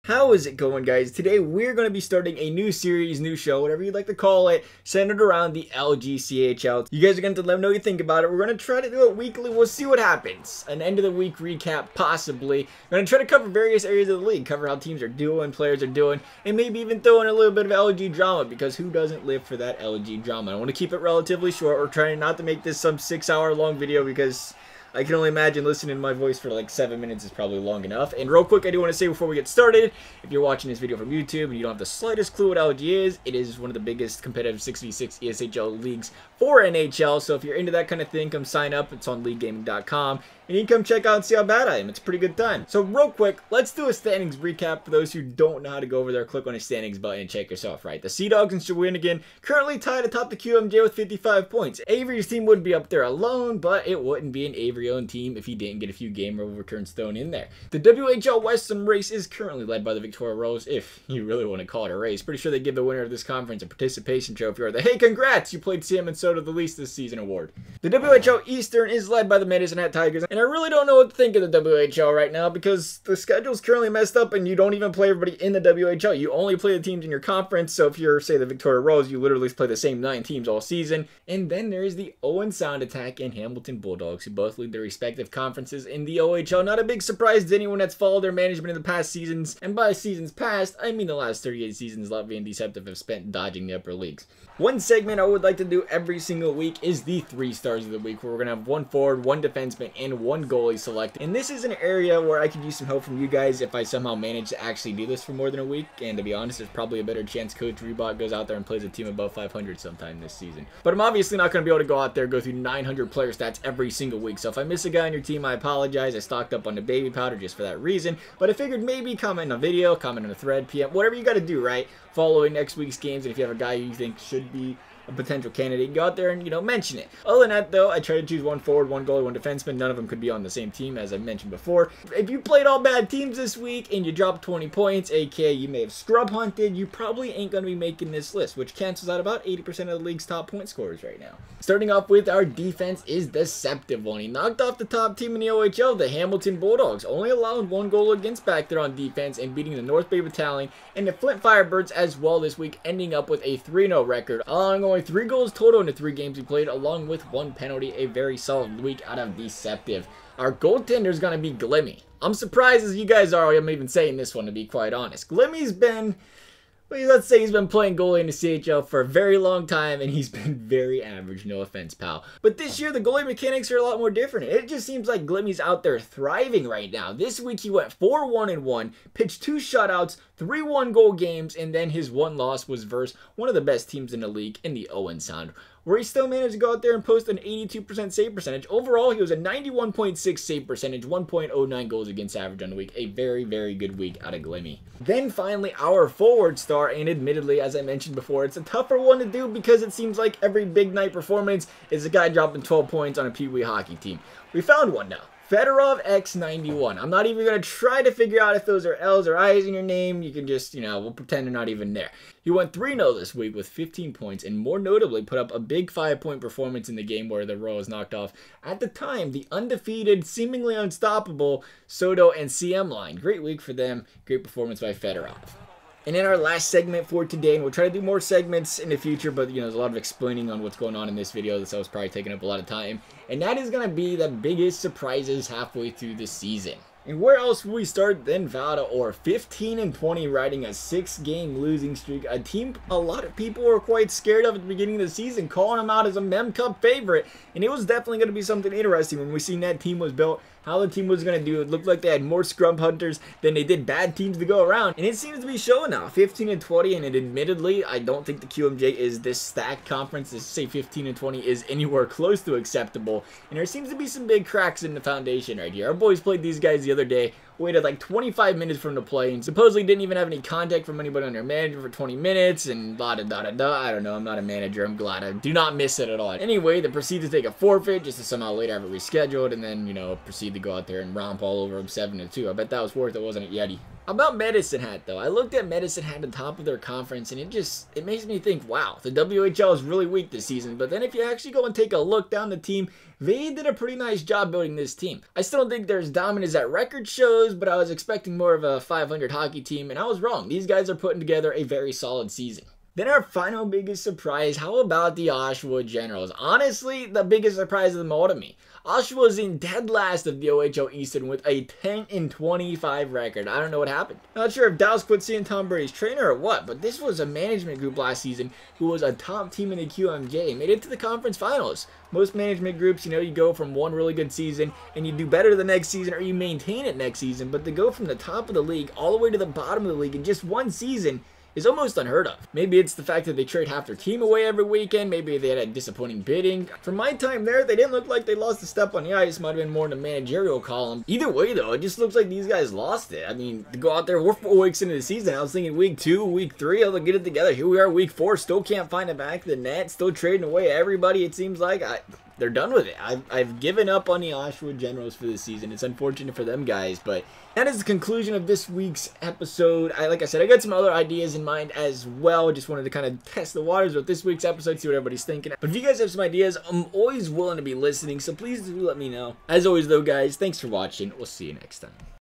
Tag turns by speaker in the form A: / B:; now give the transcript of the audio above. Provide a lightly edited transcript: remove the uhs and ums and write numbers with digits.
A: How is it going, guys? Today we're going to be starting a new series, new show, whatever you'd like to call it, centered around the LGCHL. You guys are going to let me know what you think about it. We're going to try to do it weekly. We'll see what happens. An end of the week recap, possibly. We're going to try to cover various areas of the league, cover how teams are doing, players are doing, and maybe even throw in a little bit of LG drama, because who doesn't live for that LG drama? I want to keep it relatively short. We're trying not to make this some 6-hour long video, because I can only imagine listening to my voice for like 7 minutes is probably long enough. And real quick, I do want to say before we get started, if you're watching this video from YouTube and you don't have the slightest clue what LG is, it is one of the biggest competitive 6v6 ESHL leagues for NHL. So if you're into that kind of thing, come sign up. It's on leaguegaming.com. And you can come check out and see how bad I am. It's a pretty good time. So real quick, let's do a standings recap. For those who don't know how to go over there, click on the standings button and check yourself, right? The Sea Dogs and Shawinigan currently tied atop the QMJ with 55 points. Avery's team would be up there alone, but it wouldn't be an Avery-owned team if he didn't get a few game overturns thrown in there. The WHL Western race is currently led by the Victoria Rose, if you really want to call it a race. Pretty sure they give the winner of this conference a participation trophy or the "Hey, congrats, you played Sam and Soda the least this season" award. The WHL Eastern is led by the Medicine Hat Tigers, and I really don't know what to think of the WHL right now because the schedule's currently messed up and you don't even play everybody in the WHL. You only play the teams in your conference, so if you're, say, the Victoria Rose, you literally play the same 9 teams all season. And then there's the Owen Sound Attack and Hamilton Bulldogs, who both lead their respective conferences in the OHL. Not a big surprise to anyone that's followed their management in the past seasons, and by seasons past, I mean the last 38 seasons Latvia and Deceptive have spent dodging the upper leagues. One segment I would like to do every single week is the 3 stars of the week, where we're going to have 1 forward, 1 defenseman, and 1 goalie select. And this is an area where I could use some help from you guys if I somehow manage to actually do this for more than a week. And to be honest, there's probably a better chance Coach Reebok goes out there and plays a team above 500 sometime this season. But I'm obviously not going to be able to go out there and go through 900 player stats every single week. So if I miss a guy on your team, I apologize. I stocked up on the baby powder just for that reason. But I figured maybe comment on a video, comment on a thread, PM, whatever you got to do, right? Following next week's games, and if you have a guy you think should be a potential candidate, go out there and, mention it. Other than that, though, I try to choose 1 forward, 1 goalie, 1 defenseman. None of them could be on the same team, as I mentioned before. If you played all bad teams this week and you dropped 20 points, aka you may have scrub hunted, you probably ain't going to be making this list, which cancels out about 80% of the league's top point scorers right now. Starting off with our defense is deceptive one. He knocked off the top team in the OHL, the Hamilton Bulldogs, only allowing 1 goal against back there on defense and beating the North Bay Battalion and the Flint Firebirds as well this week, ending up with a 3-0 record, allowing only 3 goals total in the 3 games we played, along with 1 penalty. A very solid week out of Deceptive. Our goaltender is going to be Glimmy. I'm surprised as you guys are, I'm even saying this one, to be quite honest. Glimmy's been, well, let's say he's been playing goalie in the CHL for a very long time, and he's been very average, no offense, pal. But this year, the goalie mechanics are a lot more different. It just seems like Glimmy's out there thriving right now. This week, he went 4-1-1, pitched 2 shutouts, 3 1-goal games, and then his 1 loss was versus one of the best teams in the league in the Owen Sound, where he still managed to go out there and post an 82% save percentage. Overall, he was a 91.6 save percentage, 1.09 goals against average on the week. A very, very good week out of Glimmy. Then finally, our forward star, and admittedly, as I mentioned before, it's a tougher one to do because it seems like every big night performance is a guy dropping 12 points on a Pee Wee hockey team. We found one now. Fedorov X91. I'm not even going to try to figure out if those are L's or I's in your name. You can just, we'll pretend they're not even there. He went 3-0 this week with 15 points, and more notably put up a big 5-point performance in the game where the Royals knocked off, at the time, the undefeated, seemingly unstoppable Soto and CM line. Great week for them. Great performance by Fedorov. And in our last segment for today, and we'll try to do more segments in the future, but there's a lot of explaining on what's going on in this video, so it's probably taking up a lot of time. And that is going to be the biggest surprises halfway through the season. And where else will we start than Valdor, 15-20, riding a 6-game losing streak. A team a lot of people were quite scared of at the beginning of the season, calling him out as a Mem Cup favorite. And it was definitely going to be something interesting when we seen that team was built, how the team was going to do. It looked like they had more scrum hunters than they did bad teams to go around. And it seems to be showing now, 15-20, and admittedly, I don't think the QMJ is this stacked conference. To say 15-20 is anywhere close to acceptable. And there seems to be some big cracks in the foundation right here. Our boys played these guys the other day, waited like 25 minutes for them to play, and supposedly didn't even have any contact from anybody on their manager for 20 minutes, and blah, da, da, da, da. I don't know, I'm not a manager, I'm glad. I do not miss it at all. Anyway, they proceed to take a forfeit, just to somehow later have it rescheduled, and then, proceed to go out there and romp all over them 7-2. I bet that was worth it, wasn't it, Yeti? About Medicine Hat, though, I looked at Medicine Hat at the top of their conference, and it makes me think, wow, the WHL is really weak this season. But then if you actually go and take a look down the team, they did a pretty nice job building this team. I still don't think they're as dominant as that record shows, but I was expecting more of a 500 hockey team, and I was wrong. These guys are putting together a very solid season. Then our final biggest surprise, how about the Oshawa Generals? Honestly, the biggest surprise of them all to me. Oshawa is in dead last of the OHL Eastern with a 10-25 record. I don't know what happened. Not sure if Dallas quit seeing Tom Brady's trainer or what, but this was a management group last season who was a top team in the QMJ, made it to the conference finals. Most management groups, you know, you go from one really good season and you do better the next season, or you maintain it next season, but to go from the top of the league all the way to the bottom of the league in just one season is almost unheard of. Maybe it's the fact that they trade half their team away every weekend. Maybe they had a disappointing bidding. From my time there, they didn't look like they lost a step on the ice. Might have been more in the managerial column. Either way, though, it just looks like these guys lost it. I mean, to go out there, we're 4 weeks into the season. I was thinking week 2, week 3, they'll get it together. Here we are, week 4, still can't find it back to the net. Still trading away everybody, it seems like. They're done with it. I've given up on the Oshawa Generals for this season. It's unfortunate for them guys, but that is the conclusion of this week's episode. Like I said, I got some other ideas in mind as well. Just wanted to kind of test the waters with this week's episode, see what everybody's thinking. But if you guys have some ideas, I'm always willing to be listening, so please do let me know. As always though, guys, thanks for watching. We'll see you next time.